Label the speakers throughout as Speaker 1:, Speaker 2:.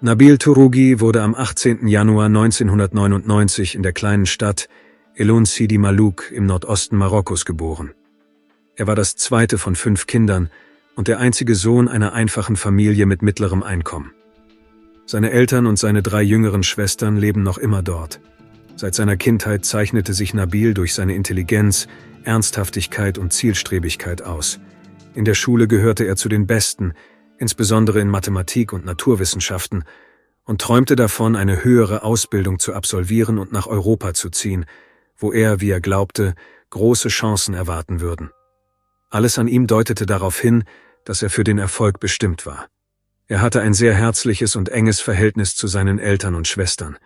Speaker 1: Nabil Turugi wurde am 18. Januar 1999 in der kleinen Stadt Elon Sidi Malouk im Nordosten Marokkos geboren. Er war das zweite von 5 Kindern und der einzige Sohn einer einfachen Familie mit mittlerem Einkommen. Seine Eltern und seine 3 jüngeren Schwestern leben noch immer dort. Seit seiner Kindheit zeichnete sich Nabil durch seine Intelligenz, Ernsthaftigkeit und Zielstrebigkeit aus. In der Schule gehörte er zu den Besten, insbesondere in Mathematik und Naturwissenschaften, und träumte davon, eine höhere Ausbildung zu absolvieren und nach Europa zu ziehen, wo er, wie er glaubte, große Chancen erwarten würden. Alles an ihm deutete darauf hin, dass er für den Erfolg bestimmt war. Er hatte ein sehr herzliches und enges Verhältnis zu seinen Eltern und Schwestern.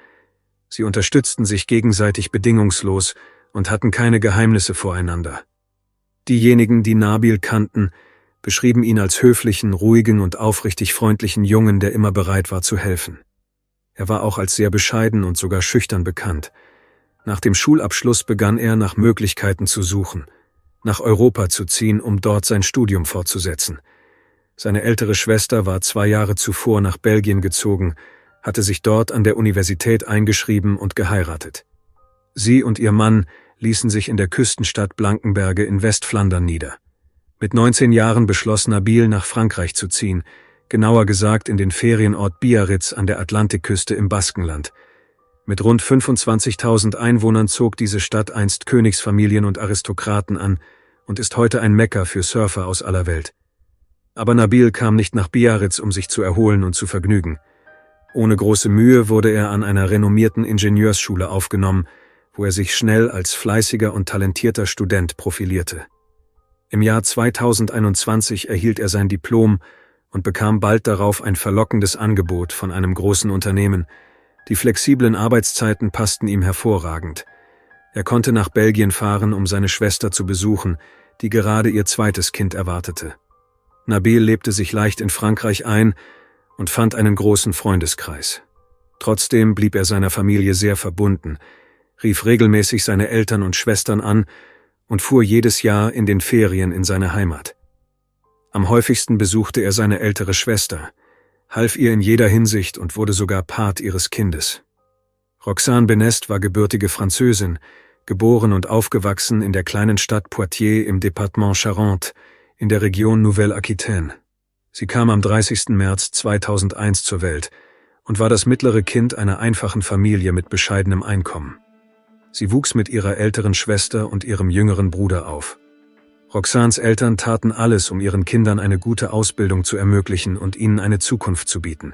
Speaker 1: Sie unterstützten sich gegenseitig bedingungslos und hatten keine Geheimnisse voreinander. Diejenigen, die Nabil kannten, beschrieben ihn als höflichen, ruhigen und aufrichtig freundlichen Jungen, der immer bereit war zu helfen. Er war auch als sehr bescheiden und sogar schüchtern bekannt. Nach dem Schulabschluss begann er, nach Möglichkeiten zu suchen, nach Europa zu ziehen, um dort sein Studium fortzusetzen. Seine ältere Schwester war 2 Jahre zuvor nach Belgien gezogen, hatte sich dort an der Universität eingeschrieben und geheiratet. Sie und ihr Mann ließen sich in der Küstenstadt Blankenberge in Westflandern nieder. Mit 19 Jahren beschloss Nabil, nach Frankreich zu ziehen, genauer gesagt in den Ferienort Biarritz an der Atlantikküste im Baskenland. Mit rund 25.000 Einwohnern zog diese Stadt einst Königsfamilien und Aristokraten an und ist heute ein Mekka für Surfer aus aller Welt. Aber Nabil kam nicht nach Biarritz, um sich zu erholen und zu vergnügen. Ohne große Mühe wurde er an einer renommierten Ingenieursschule aufgenommen, wo er sich schnell als fleißiger und talentierter Student profilierte. Im Jahr 2021 erhielt er sein Diplom und bekam bald darauf ein verlockendes Angebot von einem großen Unternehmen. Die flexiblen Arbeitszeiten passten ihm hervorragend. Er konnte nach Belgien fahren, um seine Schwester zu besuchen, die gerade ihr 2. Kind erwartete. Nabil lebte sich leicht in Frankreich ein und fand einen großen Freundeskreis. Trotzdem blieb er seiner Familie sehr verbunden, rief regelmäßig seine Eltern und Schwestern an und fuhr jedes Jahr in den Ferien in seine Heimat. Am häufigsten besuchte er seine ältere Schwester, half ihr in jeder Hinsicht und wurde sogar Pat ihres Kindes. Roxane Benest war gebürtige Französin, geboren und aufgewachsen in der kleinen Stadt Poitiers im Departement Charente in der Region Nouvelle-Aquitaine. Sie kam am 30. März 2001 zur Welt und war das mittlere Kind einer einfachen Familie mit bescheidenem Einkommen. Sie wuchs mit ihrer älteren Schwester und ihrem jüngeren Bruder auf. Roxanes Eltern taten alles, um ihren Kindern eine gute Ausbildung zu ermöglichen und ihnen eine Zukunft zu bieten.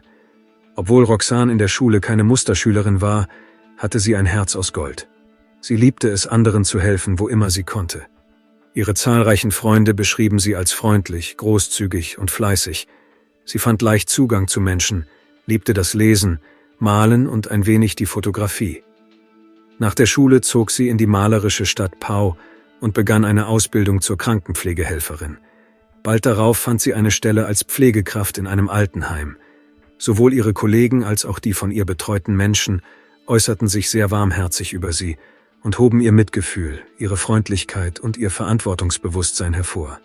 Speaker 1: Obwohl Roxane in der Schule keine Musterschülerin war, hatte sie ein Herz aus Gold. Sie liebte es, anderen zu helfen, wo immer sie konnte. Ihre zahlreichen Freunde beschrieben sie als freundlich, großzügig und fleißig. Sie fand leicht Zugang zu Menschen, liebte das Lesen, Malen und ein wenig die Fotografie. Nach der Schule zog sie in die malerische Stadt Pau und begann eine Ausbildung zur Krankenpflegehelferin. Bald darauf fand sie eine Stelle als Pflegekraft in einem Altenheim. Sowohl ihre Kollegen als auch die von ihr betreuten Menschen äußerten sich sehr warmherzig über sie und hoben ihr Mitgefühl, ihre Freundlichkeit und ihr Verantwortungsbewusstsein hervor.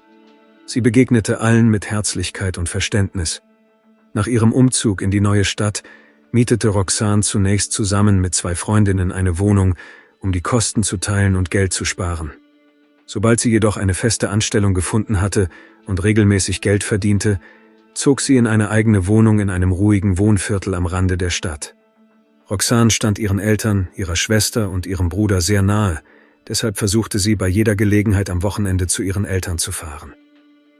Speaker 1: Sie begegnete allen mit Herzlichkeit und Verständnis. Nach ihrem Umzug in die neue Stadt mietete Roxane zunächst zusammen mit 2 Freundinnen eine Wohnung, um die Kosten zu teilen und Geld zu sparen. Sobald sie jedoch eine feste Anstellung gefunden hatte und regelmäßig Geld verdiente, zog sie in eine eigene Wohnung in einem ruhigen Wohnviertel am Rande der Stadt. Roxane stand ihren Eltern, ihrer Schwester und ihrem Bruder sehr nahe, deshalb versuchte sie bei jeder Gelegenheit am Wochenende zu ihren Eltern zu fahren.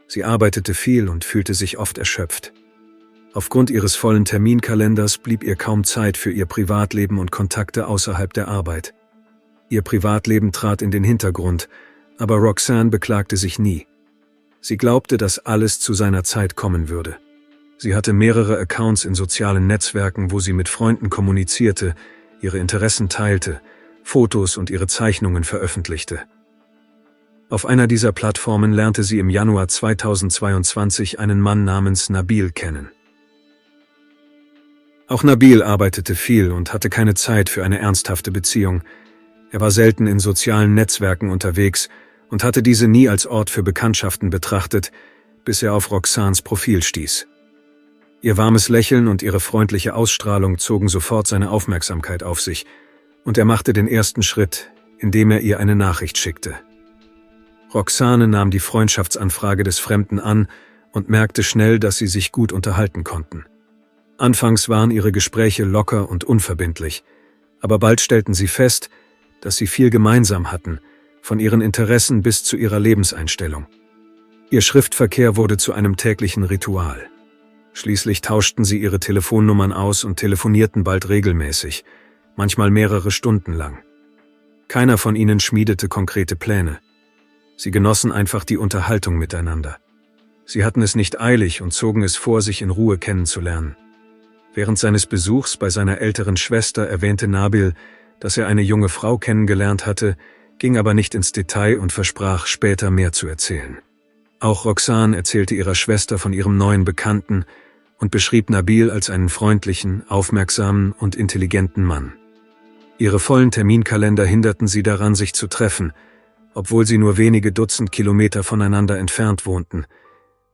Speaker 1: Sie arbeitete viel und fühlte sich oft erschöpft. Aufgrund ihres vollen Terminkalenders blieb ihr kaum Zeit für ihr Privatleben und Kontakte außerhalb der Arbeit. Ihr Privatleben trat in den Hintergrund, aber Roxane beklagte sich nie. Sie glaubte, dass alles zu seiner Zeit kommen würde. Sie hatte mehrere Accounts in sozialen Netzwerken, wo sie mit Freunden kommunizierte, ihre Interessen teilte, Fotos und ihre Zeichnungen veröffentlichte. Auf einer dieser Plattformen lernte sie im Januar 2022 einen Mann namens Nabil kennen. Auch Nabil arbeitete viel und hatte keine Zeit für eine ernsthafte Beziehung. Er war selten in sozialen Netzwerken unterwegs und hatte diese nie als Ort für Bekanntschaften betrachtet, bis er auf Roxanes Profil stieß. Ihr warmes Lächeln und ihre freundliche Ausstrahlung zogen sofort seine Aufmerksamkeit auf sich, und er machte den ersten Schritt, indem er ihr eine Nachricht schickte. Roxane nahm die Freundschaftsanfrage des Fremden an und merkte schnell, dass sie sich gut unterhalten konnten. Anfangs waren ihre Gespräche locker und unverbindlich, aber bald stellten sie fest, dass sie viel gemeinsam hatten, von ihren Interessen bis zu ihrer Lebenseinstellung. Ihr Schriftverkehr wurde zu einem täglichen Ritual. Schließlich tauschten sie ihre Telefonnummern aus und telefonierten bald regelmäßig, manchmal mehrere Stunden lang. Keiner von ihnen schmiedete konkrete Pläne. Sie genossen einfach die Unterhaltung miteinander. Sie hatten es nicht eilig und zogen es vor, sich in Ruhe kennenzulernen. Während seines Besuchs bei seiner älteren Schwester erwähnte Nabil, dass er eine junge Frau kennengelernt hatte, ging aber nicht ins Detail und versprach, später mehr zu erzählen. Auch Roxane erzählte ihrer Schwester von ihrem neuen Bekannten und beschrieb Nabil als einen freundlichen, aufmerksamen und intelligenten Mann. Ihre vollen Terminkalender hinderten sie daran, sich zu treffen, obwohl sie nur wenige Dutzend Kilometer voneinander entfernt wohnten.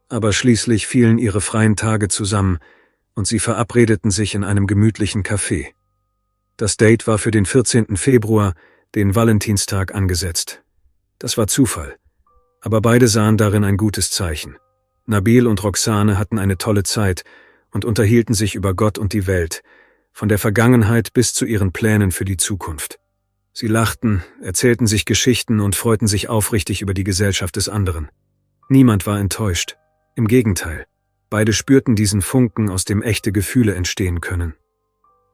Speaker 1: Aber schließlich fielen ihre freien Tage zusammen und sie verabredeten sich in einem gemütlichen Café. Das Date war für den 14. Februar, den Valentinstag, angesetzt. Das war Zufall, aber beide sahen darin ein gutes Zeichen. Nabil und Roxane hatten eine tolle Zeit und unterhielten sich über Gott und die Welt, von der Vergangenheit bis zu ihren Plänen für die Zukunft. Sie lachten, erzählten sich Geschichten und freuten sich aufrichtig über die Gesellschaft des anderen. Niemand war enttäuscht. Im Gegenteil, beide spürten diesen Funken, aus dem echte Gefühle entstehen können.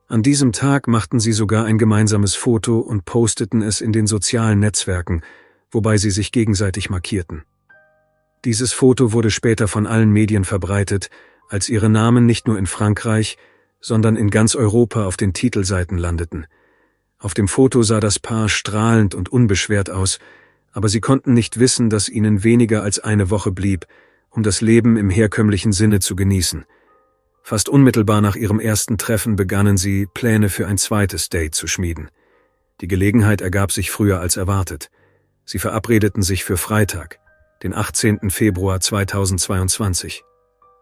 Speaker 1: An diesem Tag machten sie sogar ein gemeinsames Foto und posteten es in den sozialen Netzwerken, wobei sie sich gegenseitig markierten. Dieses Foto wurde später von allen Medien verbreitet, als ihre Namen nicht nur in Frankreich, sondern in ganz Europa auf den Titelseiten landeten. Auf dem Foto sah das Paar strahlend und unbeschwert aus, aber sie konnten nicht wissen, dass ihnen weniger als eine Woche blieb, um das Leben im herkömmlichen Sinne zu genießen. Fast unmittelbar nach ihrem ersten Treffen begannen sie, Pläne für ein zweites Date zu schmieden. Die Gelegenheit ergab sich früher als erwartet. Sie verabredeten sich für Freitag, den 18. Februar 2022.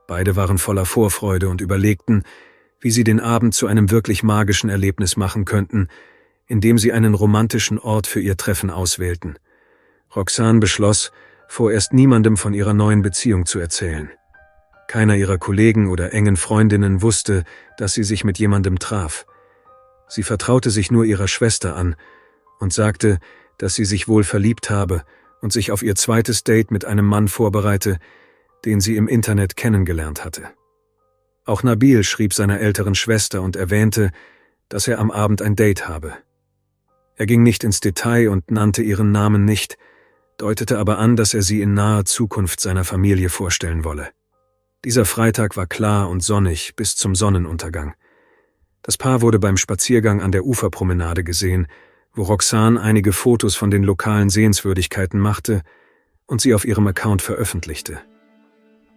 Speaker 1: Beide waren voller Vorfreude und überlegten, wie sie den Abend zu einem wirklich magischen Erlebnis machen könnten, indem sie einen romantischen Ort für ihr Treffen auswählten. Roxane beschloss, vorerst niemandem von ihrer neuen Beziehung zu erzählen. Keiner ihrer Kollegen oder engen Freundinnen wusste, dass sie sich mit jemandem traf. Sie vertraute sich nur ihrer Schwester an und sagte, dass sie sich wohl verliebt habe und sich auf ihr zweites Date mit einem Mann vorbereite, den sie im Internet kennengelernt hatte. Auch Nabil schrieb seiner älteren Schwester und erwähnte, dass er am Abend ein Date habe. Er ging nicht ins Detail und nannte ihren Namen nicht, deutete aber an, dass er sie in naher Zukunft seiner Familie vorstellen wolle. Dieser Freitag war klar und sonnig bis zum Sonnenuntergang. Das Paar wurde beim Spaziergang an der Uferpromenade gesehen, wo Roxane einige Fotos von den lokalen Sehenswürdigkeiten machte und sie auf ihrem Account veröffentlichte.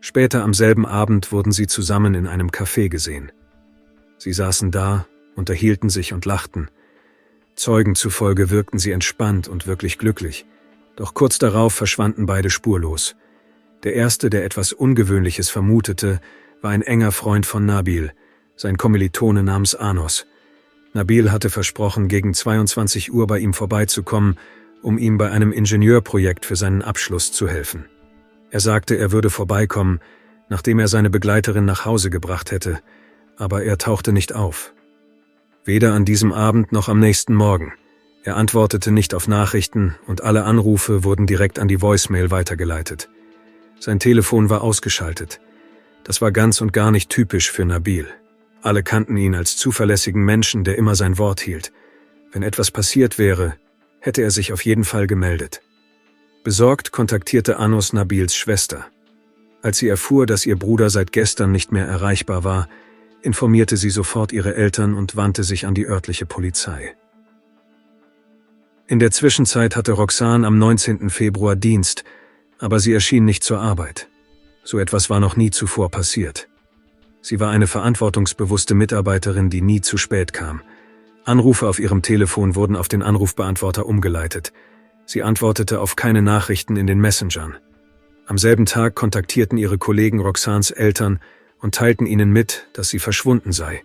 Speaker 1: Später am selben Abend wurden sie zusammen in einem Café gesehen. Sie saßen da, unterhielten sich und lachten. Zeugen zufolge wirkten sie entspannt und wirklich glücklich, doch kurz darauf verschwanden beide spurlos. Der erste, der etwas Ungewöhnliches vermutete, war ein enger Freund von Nabil, sein Kommilitone namens Anos. Nabil hatte versprochen, gegen 22 Uhr bei ihm vorbeizukommen, um ihm bei einem Ingenieurprojekt für seinen Abschluss zu helfen. Er sagte, er würde vorbeikommen, nachdem er seine Begleiterin nach Hause gebracht hätte, aber er tauchte nicht auf. Weder an diesem Abend noch am nächsten Morgen. Er antwortete nicht auf Nachrichten und alle Anrufe wurden direkt an die Voicemail weitergeleitet. Sein Telefon war ausgeschaltet. Das war ganz und gar nicht typisch für Nabil. Alle kannten ihn als zuverlässigen Menschen, der immer sein Wort hielt. Wenn etwas passiert wäre, hätte er sich auf jeden Fall gemeldet. Besorgt kontaktierte Anos Nabils Schwester. Als sie erfuhr, dass ihr Bruder seit gestern nicht mehr erreichbar war, informierte sie sofort ihre Eltern und wandte sich an die örtliche Polizei. In der Zwischenzeit hatte Roxane am 19. Februar Dienst, aber sie erschien nicht zur Arbeit. So etwas war noch nie zuvor passiert. Sie war eine verantwortungsbewusste Mitarbeiterin, die nie zu spät kam. Anrufe auf ihrem Telefon wurden auf den Anrufbeantworter umgeleitet. Sie antwortete auf keine Nachrichten in den Messengern. Am selben Tag kontaktierten ihre Kollegen Roxanes Eltern und teilten ihnen mit, dass sie verschwunden sei.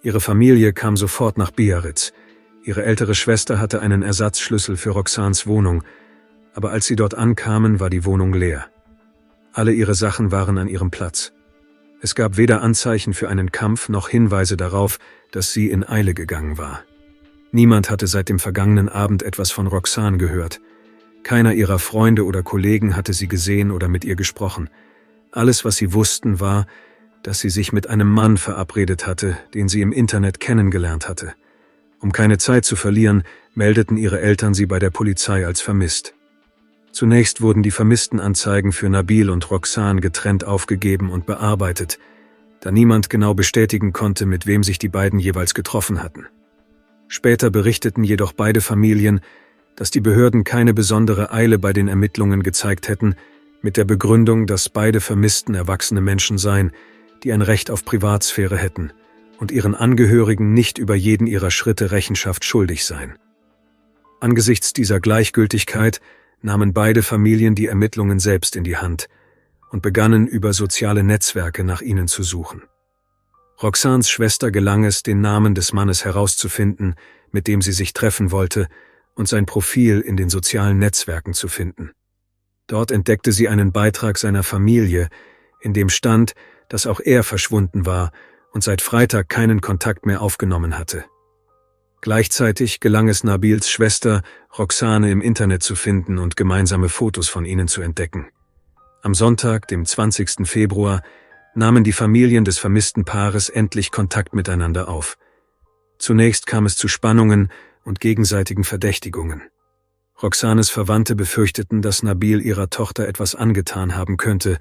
Speaker 1: Ihre Familie kam sofort nach Biarritz. Ihre ältere Schwester hatte einen Ersatzschlüssel für Roxanes Wohnung, aber als sie dort ankamen, war die Wohnung leer. Alle ihre Sachen waren an ihrem Platz. Es gab weder Anzeichen für einen Kampf noch Hinweise darauf, dass sie in Eile gegangen war. Niemand hatte seit dem vergangenen Abend etwas von Roxane gehört. Keiner ihrer Freunde oder Kollegen hatte sie gesehen oder mit ihr gesprochen. Alles, was sie wussten, war, dass sie sich mit einem Mann verabredet hatte, den sie im Internet kennengelernt hatte. Um keine Zeit zu verlieren, meldeten ihre Eltern sie bei der Polizei als vermisst. Zunächst wurden die Vermisstenanzeigen für Nabil und Roxane getrennt aufgegeben und bearbeitet, da niemand genau bestätigen konnte, mit wem sich die beiden jeweils getroffen hatten. Später berichteten jedoch beide Familien, dass die Behörden keine besondere Eile bei den Ermittlungen gezeigt hätten, mit der Begründung, dass beide Vermissten erwachsene Menschen seien, die ein Recht auf Privatsphäre hätten und ihren Angehörigen nicht über jeden ihrer Schritte Rechenschaft schuldig seien. Angesichts dieser Gleichgültigkeit nahmen beide Familien die Ermittlungen selbst in die Hand und begannen über soziale Netzwerke nach ihnen zu suchen. Roxanes Schwester gelang es, den Namen des Mannes herauszufinden, mit dem sie sich treffen wollte, und sein Profil in den sozialen Netzwerken zu finden. Dort entdeckte sie einen Beitrag seiner Familie, in dem stand, dass auch er verschwunden war und seit Freitag keinen Kontakt mehr aufgenommen hatte. Gleichzeitig gelang es Nabils Schwester, Roxane im Internet zu finden und gemeinsame Fotos von ihnen zu entdecken. Am Sonntag, dem 20. Februar, nahmen die Familien des vermissten Paares endlich Kontakt miteinander auf. Zunächst kam es zu Spannungen und gegenseitigen Verdächtigungen. Roxanes Verwandte befürchteten, dass Nabil ihrer Tochter etwas angetan haben könnte,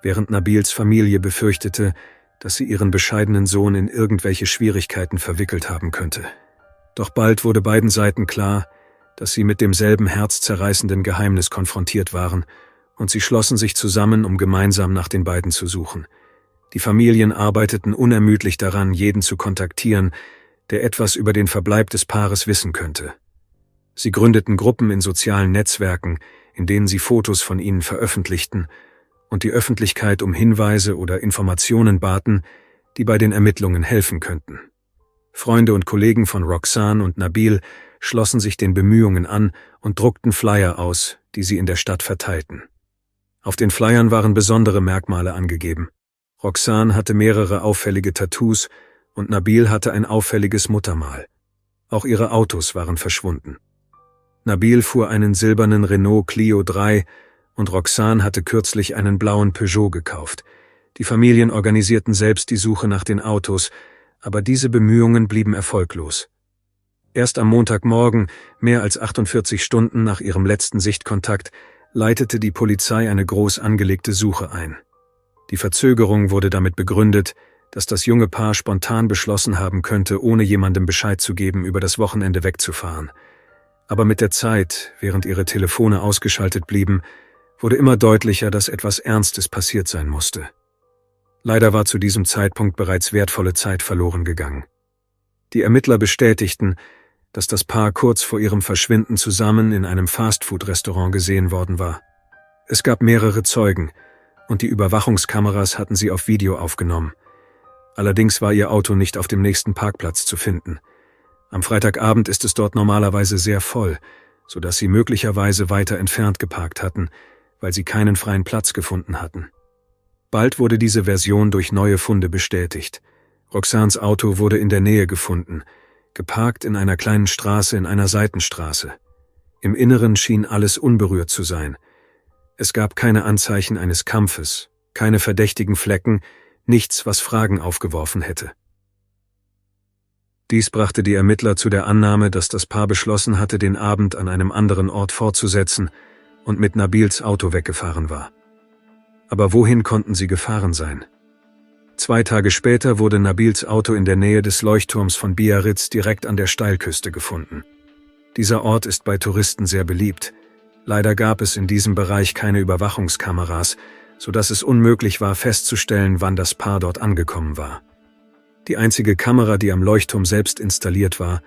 Speaker 1: während Nabils Familie befürchtete, dass sie ihren bescheidenen Sohn in irgendwelche Schwierigkeiten verwickelt haben könnte. Doch bald wurde beiden Seiten klar, dass sie mit demselben herzzerreißenden Geheimnis konfrontiert waren, und sie schlossen sich zusammen, um gemeinsam nach den beiden zu suchen. Die Familien arbeiteten unermüdlich daran, jeden zu kontaktieren, der etwas über den Verbleib des Paares wissen könnte. Sie gründeten Gruppen in sozialen Netzwerken, in denen sie Fotos von ihnen veröffentlichten und die Öffentlichkeit um Hinweise oder Informationen baten, die bei den Ermittlungen helfen könnten. Freunde und Kollegen von Roxane und Nabil schlossen sich den Bemühungen an und druckten Flyer aus, die sie in der Stadt verteilten. Auf den Flyern waren besondere Merkmale angegeben. Roxane hatte mehrere auffällige Tattoos und Nabil hatte ein auffälliges Muttermal. Auch ihre Autos waren verschwunden. Nabil fuhr einen silbernen Renault Clio 3 und Roxane hatte kürzlich einen blauen Peugeot gekauft. Die Familien organisierten selbst die Suche nach den Autos, aber diese Bemühungen blieben erfolglos. Erst am Montagmorgen, mehr als 48 Stunden nach ihrem letzten Sichtkontakt, leitete die Polizei eine groß angelegte Suche ein. Die Verzögerung wurde damit begründet, dass das junge Paar spontan beschlossen haben könnte, ohne jemandem Bescheid zu geben, über das Wochenende wegzufahren. Aber mit der Zeit, während ihre Telefone ausgeschaltet blieben, wurde immer deutlicher, dass etwas Ernstes passiert sein musste. Leider war zu diesem Zeitpunkt bereits wertvolle Zeit verloren gegangen. Die Ermittler bestätigten, dass das Paar kurz vor ihrem Verschwinden zusammen in einem Fastfood-Restaurant gesehen worden war. Es gab mehrere Zeugen, und die Überwachungskameras hatten sie auf Video aufgenommen. Allerdings war ihr Auto nicht auf dem nächsten Parkplatz zu finden. Am Freitagabend ist es dort normalerweise sehr voll, sodass sie möglicherweise weiter entfernt geparkt hatten, weil sie keinen freien Platz gefunden hatten. Bald wurde diese Version durch neue Funde bestätigt. Roxanes Auto wurde in der Nähe gefunden, geparkt in einer kleinen Straße in einer Seitenstraße. Im Inneren schien alles unberührt zu sein. Es gab keine Anzeichen eines Kampfes, keine verdächtigen Flecken, nichts, was Fragen aufgeworfen hätte. Dies brachte die Ermittler zu der Annahme, dass das Paar beschlossen hatte, den Abend an einem anderen Ort fortzusetzen und mit Nabils Auto weggefahren war. Aber wohin konnten sie gefahren sein? 2 Tage später wurde Nabils Auto in der Nähe des Leuchtturms von Biarritz direkt an der Steilküste gefunden. Dieser Ort ist bei Touristen sehr beliebt. Leider gab es in diesem Bereich keine Überwachungskameras, sodass es unmöglich war festzustellen, wann das Paar dort angekommen war. Die einzige Kamera, die am Leuchtturm selbst installiert war,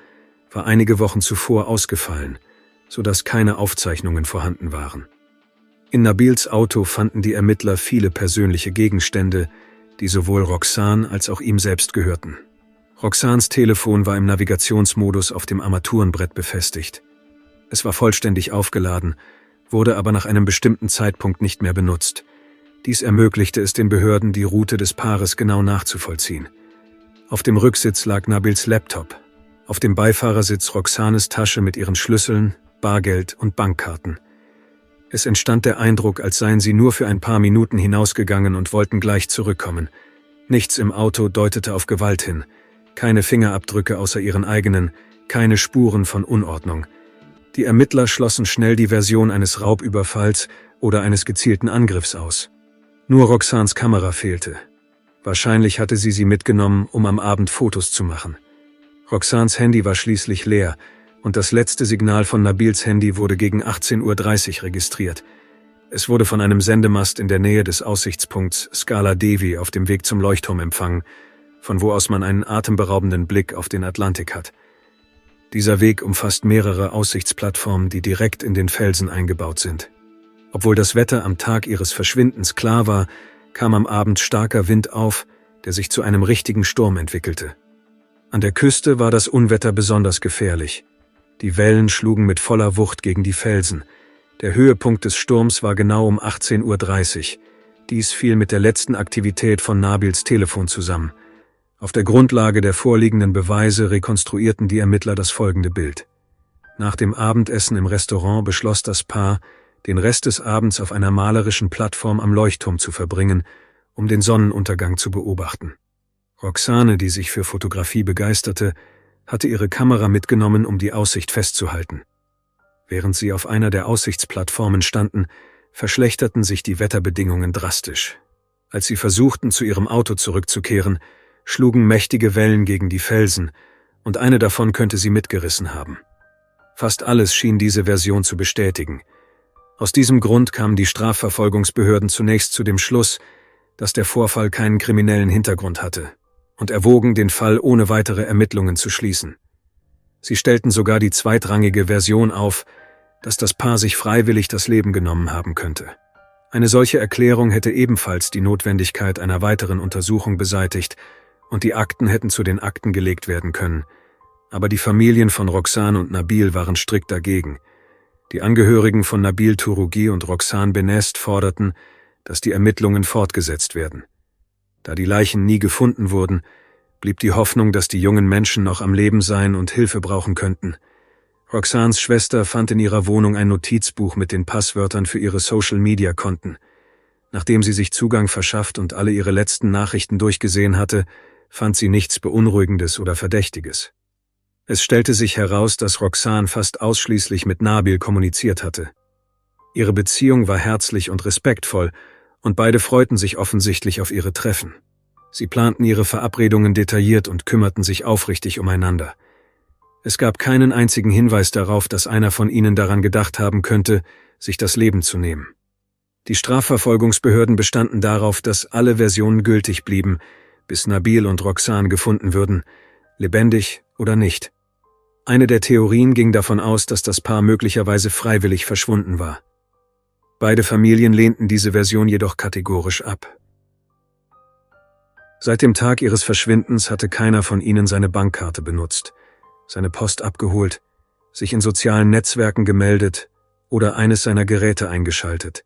Speaker 1: war einige Wochen zuvor ausgefallen, sodass keine Aufzeichnungen vorhanden waren. In Nabils Auto fanden die Ermittler viele persönliche Gegenstände, die sowohl Roxane als auch ihm selbst gehörten. Roxanes Telefon war im Navigationsmodus auf dem Armaturenbrett befestigt. Es war vollständig aufgeladen, wurde aber nach einem bestimmten Zeitpunkt nicht mehr benutzt. Dies ermöglichte es den Behörden, die Route des Paares genau nachzuvollziehen. Auf dem Rücksitz lag Nabils Laptop, auf dem Beifahrersitz Roxanes Tasche mit ihren Schlüsseln, Bargeld und Bankkarten. Es entstand der Eindruck, als seien sie nur für ein paar Minuten hinausgegangen und wollten gleich zurückkommen. Nichts im Auto deutete auf Gewalt hin, keine Fingerabdrücke außer ihren eigenen, keine Spuren von Unordnung. Die Ermittler schlossen schnell die Version eines Raubüberfalls oder eines gezielten Angriffs aus. Nur Roxanes Kamera fehlte. Wahrscheinlich hatte sie mitgenommen, um am Abend Fotos zu machen. Roxanes Handy war schließlich leer und das letzte Signal von Nabils Handy wurde gegen 18:30 Uhr registriert. Es wurde von einem Sendemast in der Nähe des Aussichtspunkts Scala Devi auf dem Weg zum Leuchtturm empfangen, von wo aus man einen atemberaubenden Blick auf den Atlantik hat. Dieser Weg umfasst mehrere Aussichtsplattformen, die direkt in den Felsen eingebaut sind. Obwohl das Wetter am Tag ihres Verschwindens klar war, kam am Abend starker Wind auf, der sich zu einem richtigen Sturm entwickelte. An der Küste war das Unwetter besonders gefährlich. Die Wellen schlugen mit voller Wucht gegen die Felsen. Der Höhepunkt des Sturms war genau um 18:30 Uhr. Dies fiel mit der letzten Aktivität von Nabils Telefon zusammen. Auf der Grundlage der vorliegenden Beweise rekonstruierten die Ermittler das folgende Bild. Nach dem Abendessen im Restaurant beschloss das Paar, den Rest des Abends auf einer malerischen Plattform am Leuchtturm zu verbringen, um den Sonnenuntergang zu beobachten. Roxane, die sich für Fotografie begeisterte, hatte ihre Kamera mitgenommen, um die Aussicht festzuhalten. Während sie auf einer der Aussichtsplattformen standen, verschlechterten sich die Wetterbedingungen drastisch. Als sie versuchten, zu ihrem Auto zurückzukehren, schlugen mächtige Wellen gegen die Felsen, und eine davon könnte sie mitgerissen haben. Fast alles schien diese Version zu bestätigen. Aus diesem Grund kamen die Strafverfolgungsbehörden zunächst zu dem Schluss, dass der Vorfall keinen kriminellen Hintergrund hatte, und erwogen, den Fall ohne weitere Ermittlungen zu schließen. Sie stellten sogar die zweitrangige Version auf, dass das Paar sich freiwillig das Leben genommen haben könnte. Eine solche Erklärung hätte ebenfalls die Notwendigkeit einer weiteren Untersuchung beseitigt, und die Akten hätten zu den Akten gelegt werden können. Aber die Familien von Roxane und Nabil waren strikt dagegen. Die Angehörigen von Nabil Turugui und Roxane Benest forderten, dass die Ermittlungen fortgesetzt werden. Da die Leichen nie gefunden wurden, blieb die Hoffnung, dass die jungen Menschen noch am Leben seien und Hilfe brauchen könnten. Roxanes Schwester fand in ihrer Wohnung ein Notizbuch mit den Passwörtern für ihre Social-Media-Konten. Nachdem sie sich Zugang verschafft und alle ihre letzten Nachrichten durchgesehen hatte, fand sie nichts Beunruhigendes oder Verdächtiges. Es stellte sich heraus, dass Roxane fast ausschließlich mit Nabil kommuniziert hatte. Ihre Beziehung war herzlich und respektvoll, und beide freuten sich offensichtlich auf ihre Treffen. Sie planten ihre Verabredungen detailliert und kümmerten sich aufrichtig umeinander. Es gab keinen einzigen Hinweis darauf, dass einer von ihnen daran gedacht haben könnte, sich das Leben zu nehmen. Die Strafverfolgungsbehörden bestanden darauf, dass alle Versionen gültig blieben, bis Nabil und Roxane gefunden würden, lebendig oder nicht. Eine der Theorien ging davon aus, dass das Paar möglicherweise freiwillig verschwunden war. Beide Familien lehnten diese Version jedoch kategorisch ab. Seit dem Tag ihres Verschwindens hatte keiner von ihnen seine Bankkarte benutzt, seine Post abgeholt, sich in sozialen Netzwerken gemeldet oder eines seiner Geräte eingeschaltet.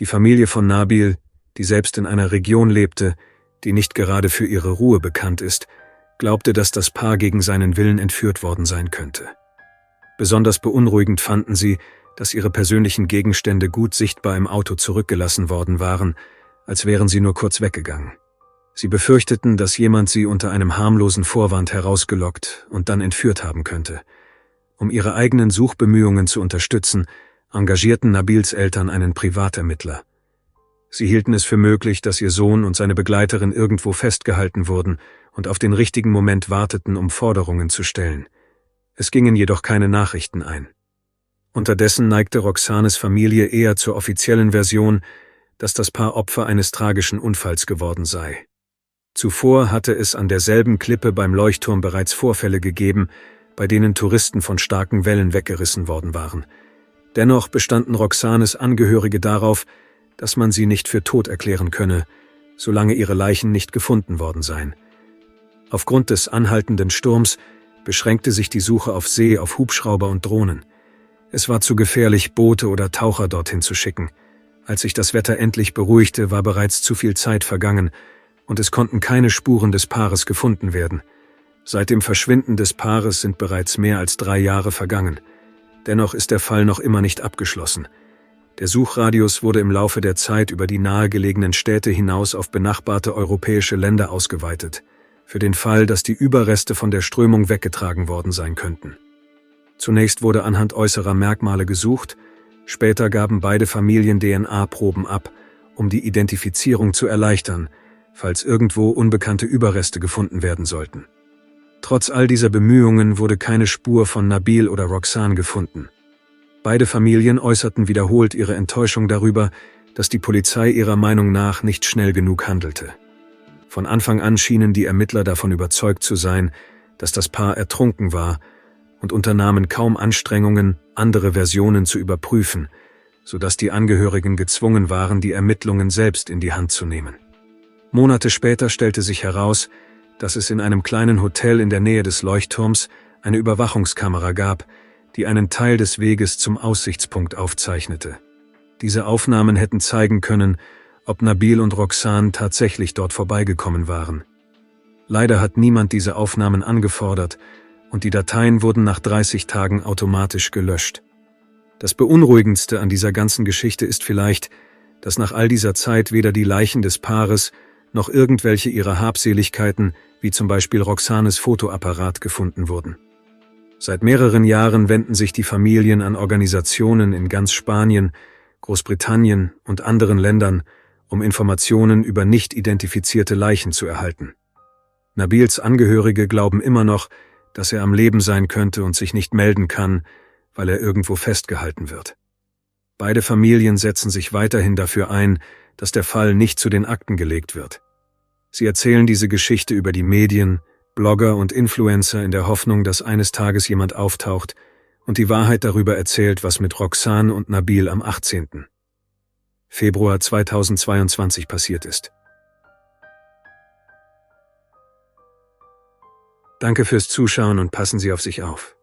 Speaker 1: Die Familie von Nabil, die selbst in einer Region lebte, die nicht gerade für ihre Ruhe bekannt ist, glaubte, dass das Paar gegen seinen Willen entführt worden sein könnte. Besonders beunruhigend fanden sie, dass ihre persönlichen Gegenstände gut sichtbar im Auto zurückgelassen worden waren, als wären sie nur kurz weggegangen. Sie befürchteten, dass jemand sie unter einem harmlosen Vorwand herausgelockt und dann entführt haben könnte. Um ihre eigenen Suchbemühungen zu unterstützen, engagierten Nabils Eltern einen Privatermittler. Sie hielten es für möglich, dass ihr Sohn und seine Begleiterin irgendwo festgehalten wurden und auf den richtigen Moment warteten, um Forderungen zu stellen. Es gingen jedoch keine Nachrichten ein. Unterdessen neigte Roxanes Familie eher zur offiziellen Version, dass das Paar Opfer eines tragischen Unfalls geworden sei. Zuvor hatte es an derselben Klippe beim Leuchtturm bereits Vorfälle gegeben, bei denen Touristen von starken Wellen weggerissen worden waren. Dennoch bestanden Roxanes Angehörige darauf, dass man sie nicht für tot erklären könne, solange ihre Leichen nicht gefunden worden seien. Aufgrund des anhaltenden Sturms beschränkte sich die Suche auf See, auf Hubschrauber und Drohnen. Es war zu gefährlich, Boote oder Taucher dorthin zu schicken. Als sich das Wetter endlich beruhigte, war bereits zu viel Zeit vergangen und es konnten keine Spuren des Paares gefunden werden. Seit dem Verschwinden des Paares sind bereits mehr als 3 Jahre vergangen. Dennoch ist der Fall noch immer nicht abgeschlossen. Der Suchradius wurde im Laufe der Zeit über die nahegelegenen Städte hinaus auf benachbarte europäische Länder ausgeweitet, für den Fall, dass die Überreste von der Strömung weggetragen worden sein könnten. Zunächst wurde anhand äußerer Merkmale gesucht, später gaben beide Familien DNA-Proben ab, um die Identifizierung zu erleichtern, falls irgendwo unbekannte Überreste gefunden werden sollten. Trotz all dieser Bemühungen wurde keine Spur von Nabil oder Roxane gefunden. Beide Familien äußerten wiederholt ihre Enttäuschung darüber, dass die Polizei ihrer Meinung nach nicht schnell genug handelte. Von Anfang an schienen die Ermittler davon überzeugt zu sein, dass das Paar ertrunken war und unternahmen kaum Anstrengungen, andere Versionen zu überprüfen, sodass die Angehörigen gezwungen waren, die Ermittlungen selbst in die Hand zu nehmen. Monate später stellte sich heraus, dass es in einem kleinen Hotel in der Nähe des Leuchtturms eine Überwachungskamera gab, die einen Teil des Weges zum Aussichtspunkt aufzeichnete. Diese Aufnahmen hätten zeigen können, ob Nabil und Roxane tatsächlich dort vorbeigekommen waren. Leider hat niemand diese Aufnahmen angefordert und die Dateien wurden nach 30 Tagen automatisch gelöscht. Das Beunruhigendste an dieser ganzen Geschichte ist vielleicht, dass nach all dieser Zeit weder die Leichen des Paares noch irgendwelche ihrer Habseligkeiten, wie zum Beispiel Roxanes Fotoapparat, gefunden wurden. Seit mehreren Jahren wenden sich die Familien an Organisationen in ganz Spanien, Großbritannien und anderen Ländern, um Informationen über nicht identifizierte Leichen zu erhalten. Nabils Angehörige glauben immer noch, dass er am Leben sein könnte und sich nicht melden kann, weil er irgendwo festgehalten wird. Beide Familien setzen sich weiterhin dafür ein, dass der Fall nicht zu den Akten gelegt wird. Sie erzählen diese Geschichte über die Medien, Blogger und Influencer in der Hoffnung, dass eines Tages jemand auftaucht und die Wahrheit darüber erzählt, was mit Roxane und Nabil am 18. Februar 2022 passiert ist. Danke fürs Zuschauen und passen Sie auf sich auf.